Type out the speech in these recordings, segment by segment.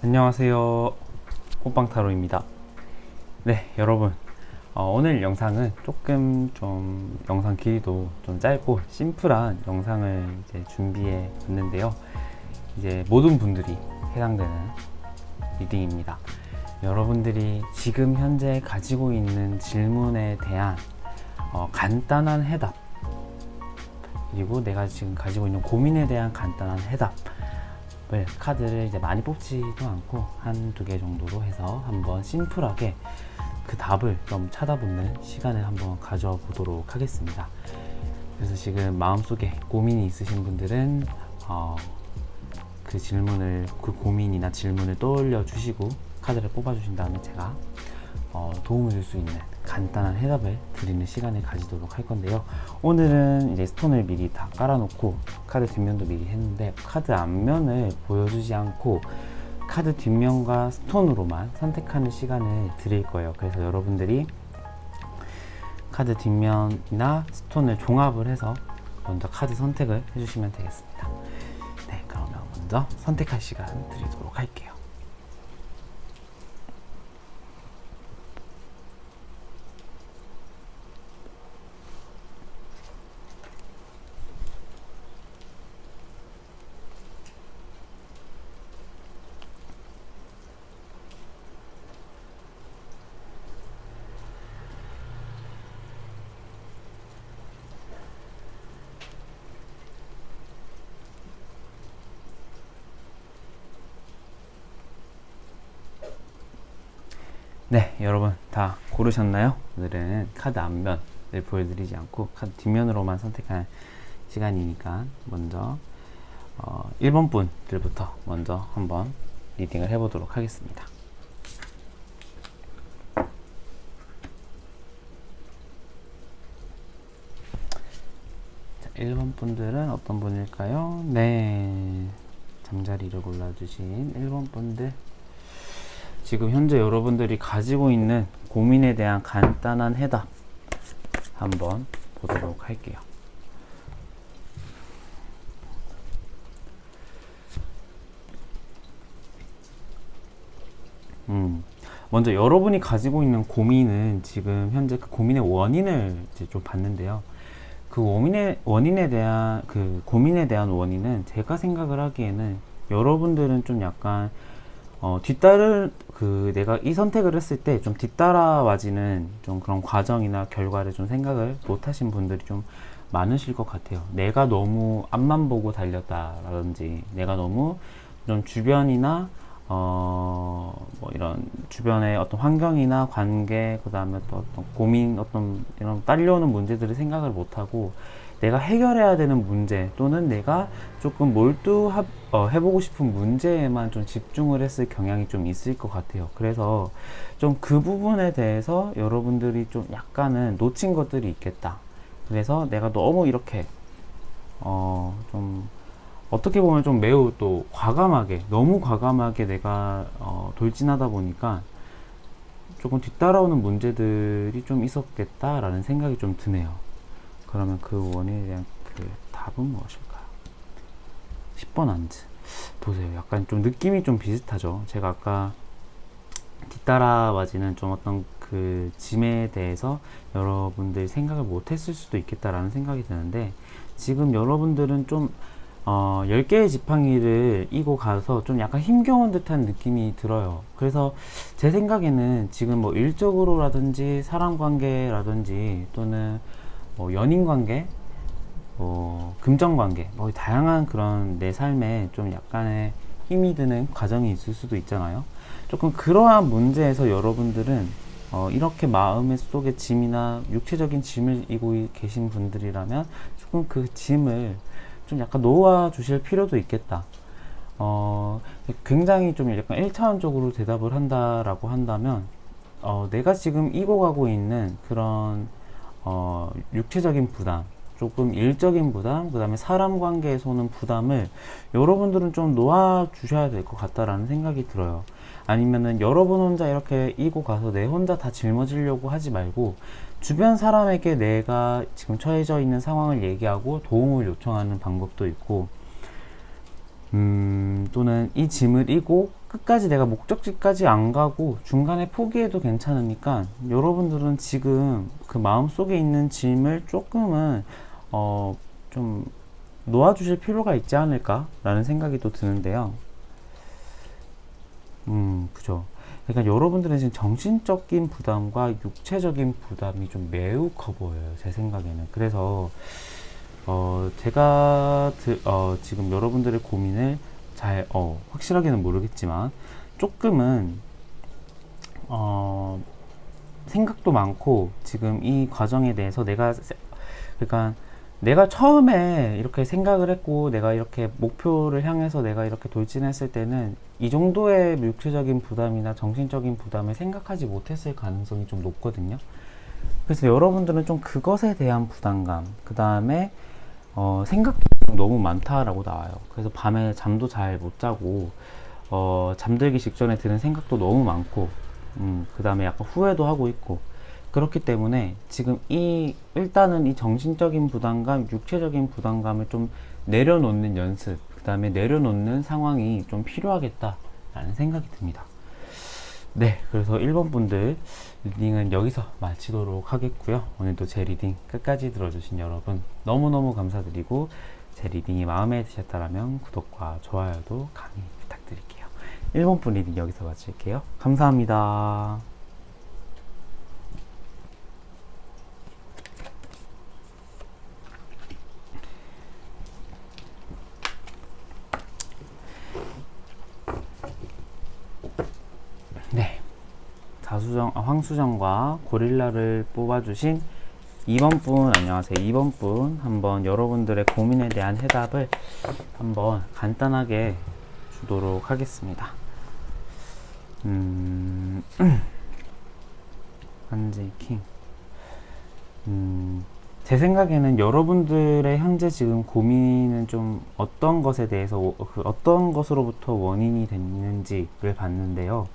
안녕하세요. 호빵타로입니다. 네, 여러분. 오늘 영상은 조금 좀 영상 길이도 좀 짧고 심플한 영상을 이제 준비해 봤는데요. 이제 모든 분들이 해당되는 리딩입니다. 여러분들이 지금 현재 가지고 있는 질문에 대한 간단한 해답, 그리고 내가 지금 가지고 있는 고민에 대한 간단한 해답, 카드를 이제 많이 뽑지도 않고 한두 개 정도로 해서 한번 심플하게 그 답을 좀 찾아보는 시간을 한번 가져보도록 하겠습니다. 그래서 지금 마음속에 고민이 있으신 분들은 그 질문을, 그 고민이나 질문을 떠올려 주시고 카드를 뽑아 주신 다음에 제가 도움을 줄 수 있는 간단한 해답을 드리는 시간을 가지도록 할 건데요. 오늘은 이제 스톤을 미리 다 깔아놓고 카드 뒷면도 미리 했는데 카드 앞면을 보여주지 않고 카드 뒷면과 스톤으로만 선택하는 시간을 드릴 거예요. 그래서 여러분들이 카드 뒷면이나 스톤을 종합을 해서 먼저 카드 선택을 해주시면 되겠습니다. 네, 그러면 먼저 선택할 시간 드리도록 할게요. 네, 여러분 다 고르셨나요? 오늘은 카드 앞면을 보여드리지 않고 카드 뒷면으로만 선택할 시간이니까 먼저 1번 분들부터 먼저 한번 리딩을 해보도록 하겠습니다. 자, 1번 분들은 어떤 분일까요? 네, 잠자리를 골라주신 1번 분들, 지금 현재 여러분들이 가지고 있는 고민에 대한 간단한 해답 한번 보도록 할게요. 먼저 여러분이 가지고 있는 고민은 지금 현재 그 고민의 원인을 이제 좀 봤는데요. 그 원인에 대한, 그 고민에 대한 원인은 제가 생각을 하기에는 여러분들은 좀 약간 내가 이 선택을 했을 때 좀 뒤따라와지는 좀 그런 과정이나 결과를 좀 생각을 못 하신 분들이 좀 많으실 것 같아요. 내가 너무 앞만 보고 달렸다라든지, 내가 너무 좀 주변이나, 이런 주변의 어떤 환경이나 관계, 그 다음에 또 어떤 고민, 어떤 이런 딸려오는 문제들을 생각을 못하고, 내가 해결해야 되는 문제 또는 내가 조금 해보고 싶은 문제에만 좀 집중을 했을 경향이 좀 있을 것 같아요. 그래서 좀 그 부분에 대해서 여러분들이 좀 약간은 놓친 것들이 있겠다. 그래서 내가 너무 이렇게 좀 어떻게 보면 좀 매우 또 너무 과감하게 내가 돌진하다 보니까 조금 뒤따라오는 문제들이 좀 있었겠다라는 생각이 좀 드네요. 그러면 그 원인에 대한 그 답은 무엇일까요? 10번 안즈 보세요. 약간 좀 느낌이 좀 비슷하죠. 제가 아까 뒤따라와지는 좀 어떤 그 짐에 대해서 여러분들이 생각을 못했을 수도 있겠다라는 생각이 드는데, 지금 여러분들은 좀 10개의 지팡이를 이고 가서 좀 약간 힘겨운 듯한 느낌이 들어요. 그래서 제 생각에는 지금 뭐 일적으로라든지 사람 관계라든지 또는 연인 관계, 금전 관계, 다양한 그런 내 삶에 좀 약간의 힘이 드는 과정이 있을 수도 있잖아요. 조금 그러한 문제에서 여러분들은 이렇게 마음의 속에 짐이나 육체적인 짐을 이고 계신 분들이라면 조금 그 짐을 좀 약간 놓아주실 필요도 있겠다. 굉장히 좀 약간 1차원적으로 대답을 한다라고 한다면, 내가 지금 이고 가고 있는 그런 육체적인 부담, 조금 일적인 부담, 그 다음에 사람 관계에서 오는 부담을 여러분들은 좀 놓아주셔야 될 것 같다라는 생각이 들어요. 아니면은 여러분 혼자 이렇게 이고 가서 내 혼자 다 짊어지려고 하지 말고 주변 사람에게 내가 지금 처해져 있는 상황을 얘기하고 도움을 요청하는 방법도 있고, 또는 이 짐을 이고 끝까지 내가 목적지까지 안 가고 중간에 포기해도 괜찮으니까 여러분들은 지금 그 마음속에 있는 짐을 조금은 좀 놓아주실 필요가 있지 않을까 라는 생각이 또 드는데요. 그죠. 그러니까 여러분들은 지금 정신적인 부담과 육체적인 부담이 좀 매우 커 보여요, 제 생각에는. 그래서 제가 지금 여러분들의 고민을 잘 확실하게는 모르겠지만 조금은 생각도 많고 지금 이 과정에 대해서 그러니까 내가 처음에 이렇게 생각을 했고 내가 이렇게 목표를 향해서 내가 이렇게 돌진했을 때는 이 정도의 육체적인 부담이나 정신적인 부담을 생각하지 못했을 가능성이 좀 높거든요. 그래서 여러분들은 좀 그것에 대한 부담감, 그 다음에 생각도 너무 많다라고 나와요. 그래서 밤에 잠도 잘 못 자고 잠들기 직전에 드는 생각도 너무 많고 그 다음에 약간 후회도 하고 있고, 그렇기 때문에 지금 일단은 이 정신적인 부담감, 육체적인 부담감을 좀 내려놓는 연습, 그 다음에 내려놓는 상황이 좀 필요하겠다라는 생각이 듭니다. 네, 그래서 1번 분들 리딩은 여기서 마치도록 하겠고요. 오늘도 제 리딩 끝까지 들어주신 여러분 너무너무 감사드리고, 제 리딩이 마음에 드셨다면 구독과 좋아요도 강히 부탁드릴게요. 1번 분 리딩 여기서 마칠게요. 감사합니다. 네, 황수정과 고릴라를 뽑아주신 2번 분, 안녕하세요. 2번 분 한번 여러분들의 고민에 대한 해답을 한번 간단하게 주도록 하겠습니다. 한지 킹. 제 생각에는 여러분들의 현재 지금 고민은 좀 어떤 것에 대해서 어떤 것으로부터 원인이 됐는지를 봤는데요.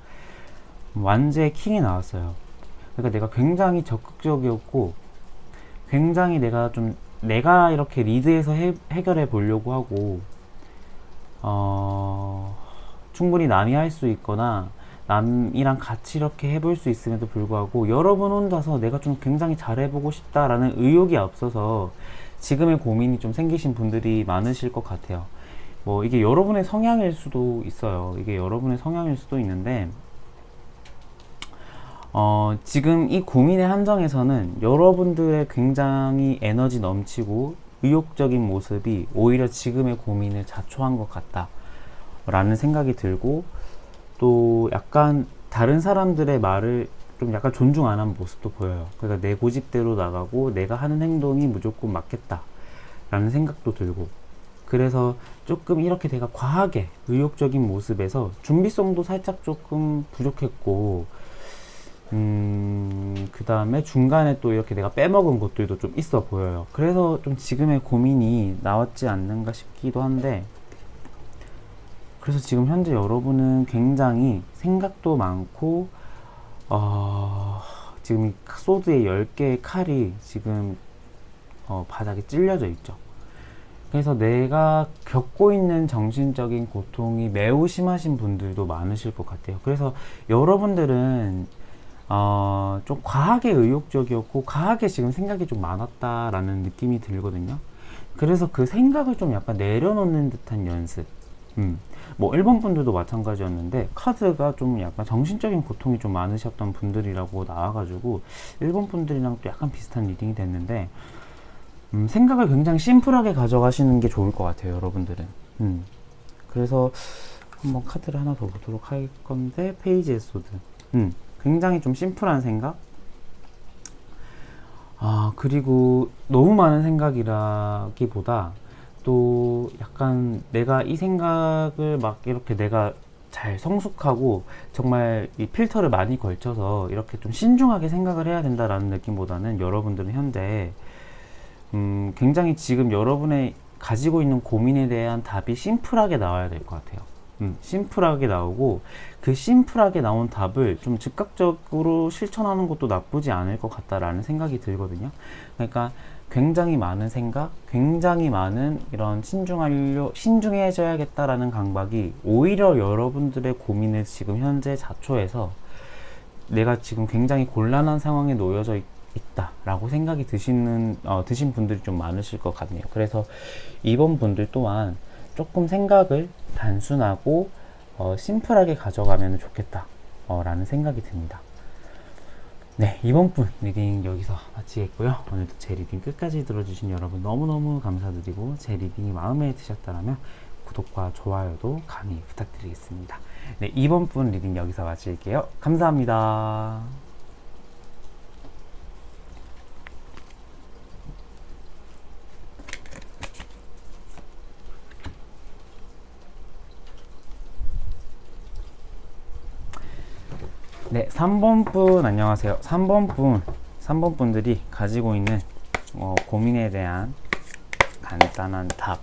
완제의 킹이 나왔어요. 그러니까 내가 굉장히 적극적이었고 굉장히 내가 이렇게 리드해서 해결해 보려고 하고 충분히 남이 할 수 있거나 남이랑 같이 이렇게 해볼 수 있음에도 불구하고 여러분 혼자서 내가 좀 굉장히 잘해보고 싶다라는 의욕이 앞서서 지금의 고민이 좀 생기신 분들이 많으실 것 같아요. 뭐 이게 여러분의 성향일 수도 있어요. 이게 여러분의 성향일 수도 있는데 지금 이 고민의 한정에서는 여러분들의 굉장히 에너지 넘치고 의욕적인 모습이 오히려 지금의 고민을 자초한 것 같다 라는 생각이 들고, 또 약간 다른 사람들의 말을 좀 약간 존중 안 한 모습도 보여요. 그러니까 내 고집대로 나가고 내가 하는 행동이 무조건 맞겠다 라는 생각도 들고, 그래서 조금 이렇게 내가 과하게 의욕적인 모습에서 준비성도 살짝 조금 부족했고, 그 다음에 중간에 또 이렇게 내가 빼먹은 것들도 좀 있어 보여요. 그래서 좀 지금의 고민이 나왔지 않는가 싶기도 한데, 그래서 지금 현재 여러분은 굉장히 생각도 많고 지금 이 소드의 10개의 칼이 지금 바닥에 찔려져 있죠. 그래서 내가 겪고 있는 정신적인 고통이 매우 심하신 분들도 많으실 것 같아요. 그래서 여러분들은 좀 과하게 의욕적이었고 과하게 지금 생각이 좀 많았다라는 느낌이 들거든요. 그래서 그 생각을 좀 약간 내려놓는 듯한 연습. 뭐 1번 분들도 마찬가지였는데 카드가 좀 약간 정신적인 고통이 좀 많으셨던 분들이라고 나와가지고 1번 분들이랑 또 약간 비슷한 리딩이 됐는데, 생각을 굉장히 심플하게 가져가시는 게 좋을 것 같아요, 여러분들은. 그래서 한번 카드를 하나 더 보도록 할 건데, 페이지의 소드. 굉장히 좀 심플한 생각? 그리고 너무 많은 생각이라기보다 또 약간 내가 이 생각을 막 이렇게 내가 잘 성숙하고 정말 이 필터를 많이 걸쳐서 이렇게 좀 신중하게 생각을 해야 된다라는 느낌보다는 여러분들은 현재 굉장히 지금 여러분의 가지고 있는 고민에 대한 답이 심플하게 나와야 될 것 같아요. 심플하게 나오고 그 심플하게 나온 답을 좀 즉각적으로 실천하는 것도 나쁘지 않을 것 같다라는 생각이 들거든요. 그러니까 굉장히 많은 생각, 굉장히 많은 이런 신중해져야겠다라는 강박이 오히려 여러분들의 고민을 지금 현재 자초해서 내가 지금 굉장히 곤란한 상황에 놓여져 있다라고 생각이 드신 분들이 좀 많으실 것 같네요. 그래서 이번 분들 또한 조금 생각을 단순하고 심플하게 가져가면 좋겠다 라는 생각이 듭니다. 네, 이번 분 리딩 여기서 마치겠고요. 오늘도 제 리딩 끝까지 들어주신 여러분 너무너무 감사드리고, 제 리딩이 마음에 드셨다면 구독과 좋아요도 감히 부탁드리겠습니다. 네, 이번 분 리딩 여기서 마칠게요. 감사합니다. 네, 3번 분 안녕하세요. 3번 분들이 가지고 있는 고민에 대한 간단한 답,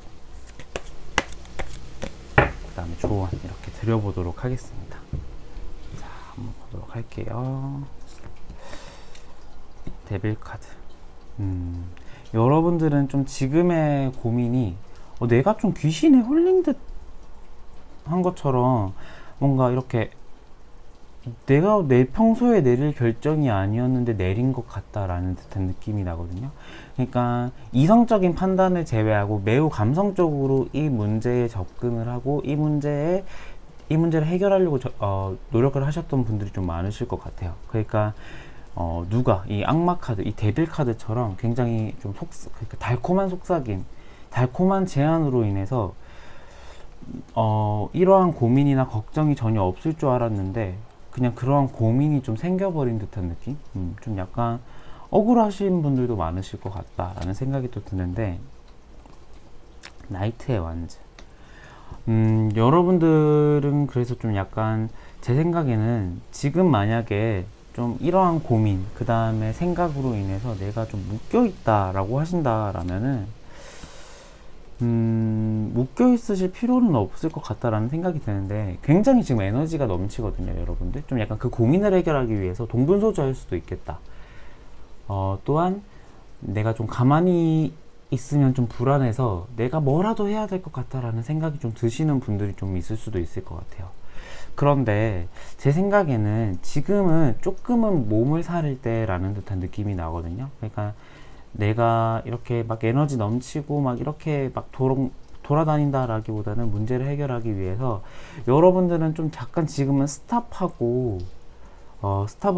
그 다음에 조언 이렇게 드려보도록 하겠습니다. 자, 한번 보도록 할게요. 데빌 카드. 여러분들은 좀 지금의 고민이 내가 좀 귀신에 홀린 듯 한 것처럼 뭔가 이렇게 내가 내 평소에 내릴 결정이 아니었는데 내린 것 같다라는 듯한 느낌이 나거든요. 그러니까 이성적인 판단을 제외하고 매우 감성적으로 이 문제에 접근을 하고 이 문제를 해결하려고 노력을 하셨던 분들이 좀 많으실 것 같아요. 그러니까 누가 이 악마 카드, 이 데빌 카드처럼 굉장히 좀 그러니까 달콤한 속삭임, 달콤한 제안으로 인해서 이러한 고민이나 걱정이 전혀 없을 줄 알았는데 그냥 그러한 고민이 좀 생겨버린 듯한 느낌? 좀 약간 억울하신 분들도 많으실 것 같다라는 생각이 또 드는데, 나이트의 완즈. 여러분들은 그래서 좀 약간 제 생각에는 지금 만약에 좀 이러한 고민, 그 다음에 생각으로 인해서 내가 좀 묶여있다라고 하신다라면은 묶여 있으실 필요는 없을 것 같다라는 생각이 드는데, 굉장히 지금 에너지가 넘치거든요, 여러분들. 좀 약간 그 고민을 해결하기 위해서 동분서주할 수도 있겠다. 또한 내가 좀 가만히 있으면 좀 불안해서 내가 뭐라도 해야 될 것 같다라는 생각이 좀 드시는 분들이 좀 있을 수도 있을 것 같아요. 그런데 제 생각에는 지금은 조금은 몸을 사릴 때라는 듯한 느낌이 나거든요. 그러니까 내가 이렇게 막 에너지 넘치고 막 이렇게 막 돌아다닌다라기보다는 문제를 해결하기 위해서 여러분들은 좀 잠깐 지금은 스탑을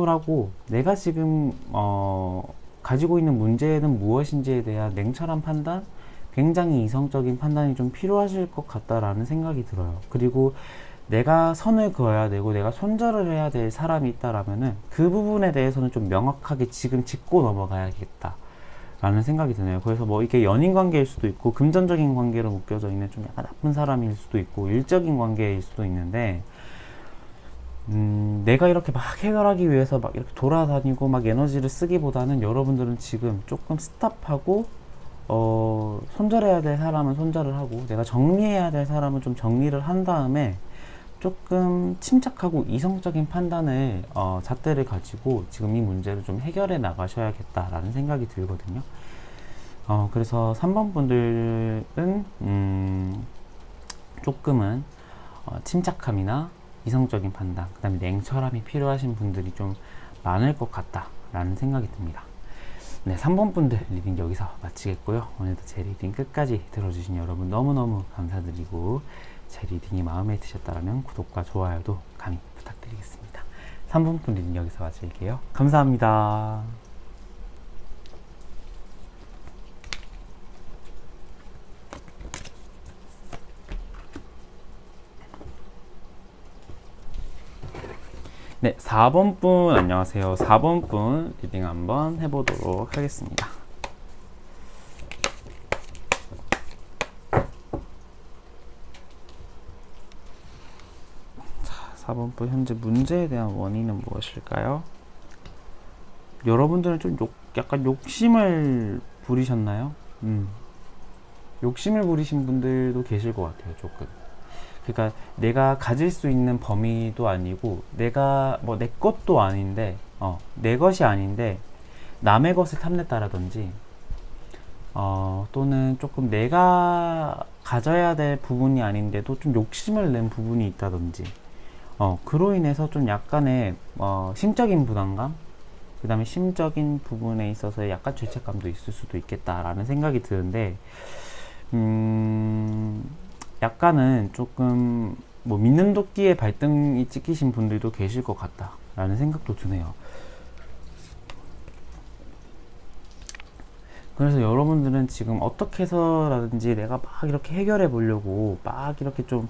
하고 내가 지금 가지고 있는 문제는 무엇인지에 대한 냉철한 판단, 굉장히 이성적인 판단이 좀 필요하실 것 같다라는 생각이 들어요. 그리고 내가 선을 그어야 되고 내가 손절을 해야 될 사람이 있다라면은 그 부분에 대해서는 좀 명확하게 지금 짚고 넘어가야겠다 라는 생각이 드네요. 그래서 뭐 이게 연인 관계일 수도 있고 금전적인 관계로 묶여져 있는 좀 약간 나쁜 사람일 수도 있고 일적인 관계일 수도 있는데, 내가 이렇게 막 해결하기 위해서 막 이렇게 돌아다니고 막 에너지를 쓰기보다는 여러분들은 지금 조금 스탑하고 손절해야 될 사람은 손절을 하고 내가 정리해야 될 사람은 좀 정리를 한 다음에 조금 침착하고 이성적인 판단을 잣대를 가지고 지금 이 문제를 좀 해결해 나가셔야겠다라는 생각이 들거든요. 그래서 3번 분들은 조금은 침착함이나 이성적인 판단, 그 다음에 냉철함이 필요하신 분들이 좀 많을 것 같다라는 생각이 듭니다. 네, 3번 분들 리딩 여기서 마치겠고요. 오늘도 제 리딩 끝까지 들어주신 여러분 너무너무 감사드리고, 제 리딩이 마음에 드셨다면 구독과 좋아요도 감히 부탁드리겠습니다. 3번 분 리딩 여기서 마칠게요. 감사합니다. 네, 4번 분 안녕하세요. 4번 분 리딩 한번 해보도록 하겠습니다. 4번 분 현재 문제에 대한 원인은 무엇일까요? 여러분들은 좀 약간 욕심을 부리셨나요? 욕심을 부리신 분들도 계실 것 같아요, 조금. 그러니까 내가 가질 수 있는 범위도 아니고 내가 뭐 내 것도 아닌데 내 것이 아닌데 남의 것을 탐냈다라든지 또는 조금 내가 가져야 될 부분이 아닌데도 좀 욕심을 낸 부분이 있다든지, 그로 인해서 좀 약간의 심적인 부담감, 그 다음에 심적인 부분에 있어서 약간 죄책감도 있을 수도 있겠다라는 생각이 드는데, 약간은 조금 뭐 믿는 도끼에 발등이 찍히신 분들도 계실 것 같다라는 생각도 드네요. 그래서 여러분들은 지금 어떻게 해서라든지 내가 막 이렇게 해결해 보려고 막 이렇게 좀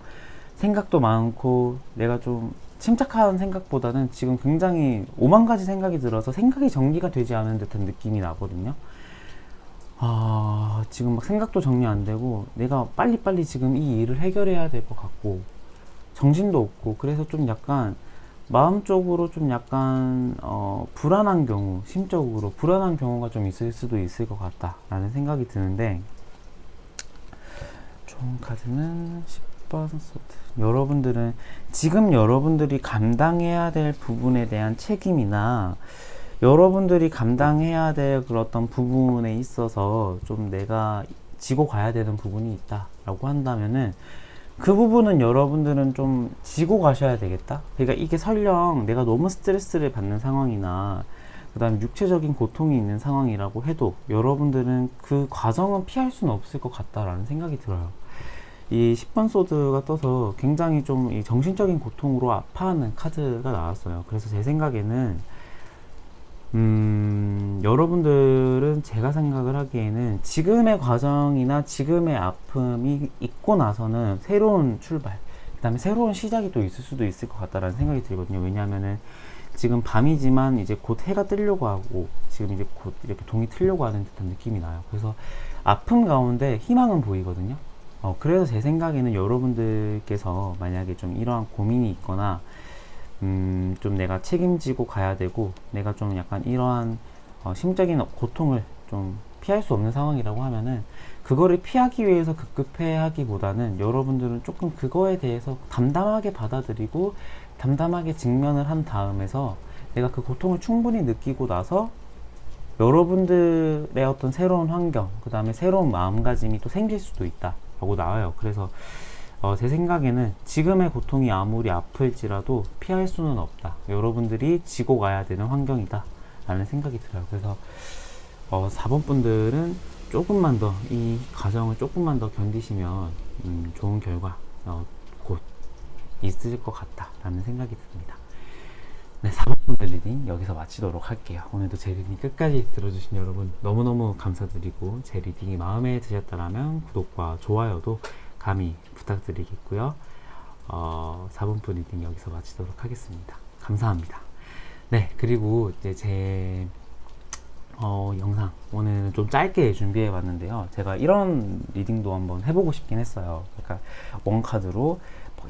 생각도 많고, 내가 좀 침착한 생각보다는 지금 굉장히 오만 가지 생각이 들어서 생각이 정리가 되지 않은 듯한 느낌이 나거든요. 지금 막 생각도 정리 안 되고 내가 빨리빨리 지금 이 일을 해결해야 될 것 같고 정신도 없고, 그래서 좀 약간 마음적으로 좀 약간 불안한 경우, 심적으로 불안한 경우가 좀 있을 수도 있을 것 같다라는 생각이 드는데, 좋은 카드는 10번 소드. 여러분들은 지금 여러분들이 감당해야 될 부분에 대한 책임이나 여러분들이 감당해야 될 그런 어떤 부분에 있어서 좀 내가 지고 가야 되는 부분이 있다라고 한다면은, 그 부분은 여러분들은 좀 지고 가셔야 되겠다. 그러니까 이게 설령 내가 너무 스트레스를 받는 상황이나 그 다음 육체적인 고통이 있는 상황이라고 해도 여러분들은 그 과정은 피할 수는 없을 것 같다라는 생각이 들어요. 이 10번 소드가 떠서 굉장히 좀 이 정신적인 고통으로 아파하는 카드가 나왔어요. 그래서 제 생각에는 여러분들은 제가 생각을 하기에는 지금의 과정이나 지금의 아픔이 있고 나서는 새로운 출발, 그 다음에 새로운 시작이 또 있을 수도 있을 것 같다라는 생각이 들거든요. 왜냐하면은 지금 밤이지만 이제 곧 해가 뜨려고 하고 지금 이제 곧 이렇게 동이 트려고 하는 듯한 느낌이 나요. 그래서 아픔 가운데 희망은 보이거든요. 그래서 제 생각에는 여러분들께서 만약에 좀 이러한 고민이 있거나 좀 내가 책임지고 가야 되고 내가 좀 약간 이러한 심적인 고통을 좀 피할 수 없는 상황이라고 하면은, 그거를 피하기 위해서 급급해 하기보다는 여러분들은 조금 그거에 대해서 담담하게 받아들이고 담담하게 직면을 한 다음에서 내가 그 고통을 충분히 느끼고 나서 여러분들의 어떤 새로운 환경, 그 다음에 새로운 마음가짐이 또 생길 수도 있다 라고 나와요. 그래서 제 생각에는 지금의 고통이 아무리 아플지라도 피할 수는 없다, 여러분들이 지고 가야 되는 환경이다 라는 생각이 들어요. 그래서 4번 분들은 조금만 더 이 과정을 조금만 더 견디시면 좋은 결과 곧 있을 것 같다 라는 생각이 듭니다. 네, 4번 분들 리딩 여기서 마치도록 할게요. 오늘도 제 리딩 끝까지 들어주신 여러분 너무너무 감사드리고, 제 리딩이 마음에 드셨다면 구독과 좋아요도 감히 부탁드리겠고요. 4번 분 리딩 여기서 마치도록 하겠습니다. 감사합니다. 네, 그리고 이제 제 영상 오늘은 좀 짧게 준비해 봤는데요. 제가 이런 리딩도 한번 해보고 싶긴 했어요. 그러니까 원카드로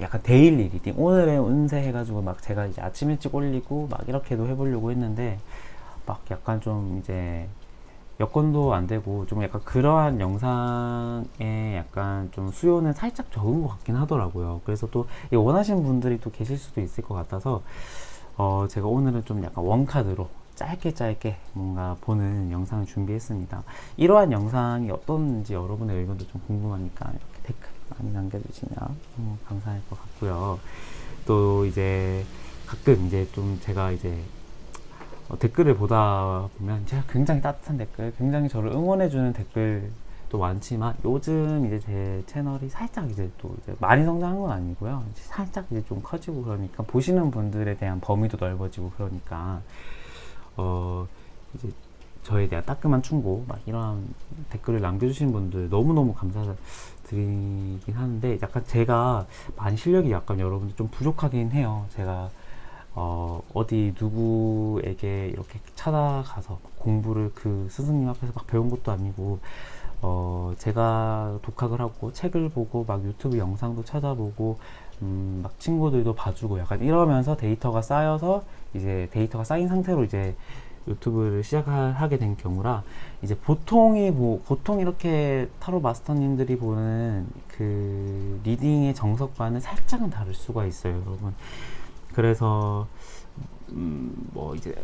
약간 데일리 리딩, 오늘의 운세 해가지고 막 제가 이제 아침 일찍 올리고 막 이렇게도 해보려고 했는데, 막 약간 좀 이제 여건도 안 되고 좀 약간 그러한 영상에 약간 좀 수요는 살짝 적은 것 같긴 하더라고요. 그래서 또 원하시는 분들이 또 계실 수도 있을 것 같아서 제가 오늘은 좀 약간 원카드로 짧게 뭔가 보는 영상을 준비했습니다. 이러한 영상이 어떤지 여러분의 의견도 좀 궁금하니까 이렇게 댓글 많이 남겨주시면 감사할 것 같고요. 또 이제 가끔 이제 좀 제가 이제 댓글을 보다 보면 제가 굉장히 따뜻한 댓글, 굉장히 저를 응원해주는 댓글도 많지만, 요즘 이제 제 채널이 살짝 이제 또 이제 많이 성장한 건 아니고요. 이제 살짝 이제 좀 커지고 그러니까 보시는 분들에 대한 범위도 넓어지고 그러니까 이제 저에 대한 따끔한 충고 막 이런 댓글을 남겨주신 분들 너무너무 감사드리긴 하는데, 약간 제가 많이 실력이 약간 여러분들 좀 부족하긴 해요. 제가 어디 누구에게 이렇게 찾아가서 공부를 그 스승님 앞에서 막 배운 것도 아니고, 제가 독학을 하고 책을 보고 막 유튜브 영상도 찾아보고 막 친구들도 봐주고 약간 이러면서 데이터가 쌓여서, 이제 데이터가 쌓인 상태로 이제 유튜브를 시작하게 된 경우라, 이제 보통 이렇게 타로 마스터님들이 보는 그 리딩의 정석과는 살짝은 다를 수가 있어요, 여러분. 그래서 뭐 이제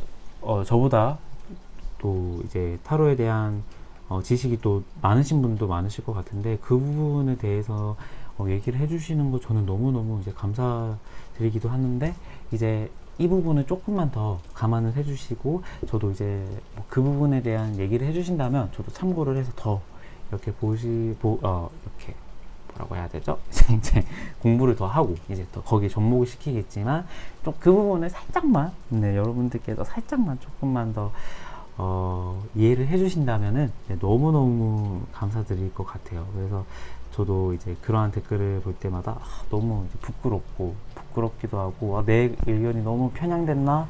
저보다 또 이제 타로에 대한 지식이 또 많으신 분도 많으실 것 같은데 그 부분에 대해서 얘기를 해주시는 거 저는 너무너무 이제 감사드리기도 하는데 이제 이 부분을 조금만 더 감안을 해주시고 저도 이제 그 부분에 대한 얘기를 해주신다면 저도 참고를 해서 더 이렇게 이렇게 뭐라고 해야 되죠? 이제 공부를 더 하고 이제 또 거기에 접목을 시키겠지만 좀 그 부분을 살짝만 여러분들께서 살짝만 조금만 더 이해를 해주신다면은 너무너무 감사드릴 것 같아요. 그래서 저도 이제 그러한 댓글을 볼 때마다 너무 부끄럽기도 하고 내 의견이 너무 편향됐나?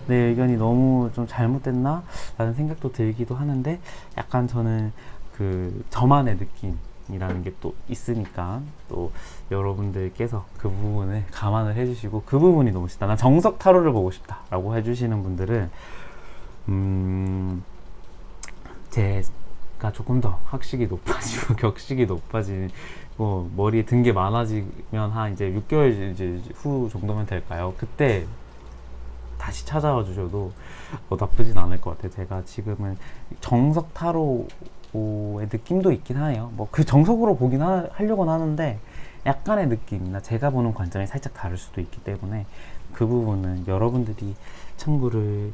내 의견이 너무 좀 잘못됐나? 라는 생각도 들기도 하는데 약간 저는 그 저만의 느낌이라는 게 또 있으니까 또 여러분들께서 그 부분을 감안을 해주시고 그 부분이 너무 싫다. 난 정석 타로를 보고 싶다 라고 해주시는 분들은 제가 조금 더 학식이 높아지고 격식이 높아지고 머리에 든 게 많아지면 한 이제 6개월 이제 후 정도면 될까요? 그때 다시 찾아와 주셔도 나쁘진 않을 것 같아요. 제가 지금은 정석 타로의 느낌도 있긴 하네요. 뭐 그 정석으로 보긴 하려고는 하는데 약간의 느낌이나 제가 보는 관점이 살짝 다를 수도 있기 때문에 그 부분은 여러분들이 참고를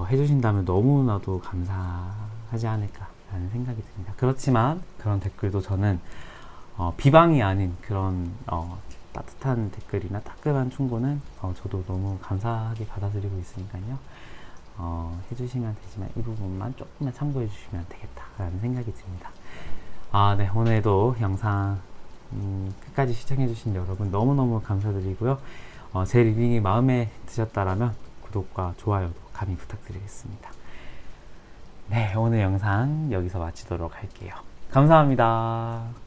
해주신다면 너무나도 감사하지 않을까라는 생각이 듭니다. 그렇지만 그런 댓글도 저는 비방이 아닌 그런 따뜻한 댓글이나 따끔한 충고는 저도 너무 감사하게 받아들이고 있으니까요. 해주시면 되지만 이 부분만 조금만 참고해 주시면 되겠다라는 생각이 듭니다. 네, 오늘도 영상 끝까지 시청해 주신 여러분 너무너무 감사드리고요. 제 리딩이 마음에 드셨다라면 구독과 좋아요도 감히 부탁드리겠습니다. 네, 오늘 영상 여기서 마치도록 할게요. 감사합니다.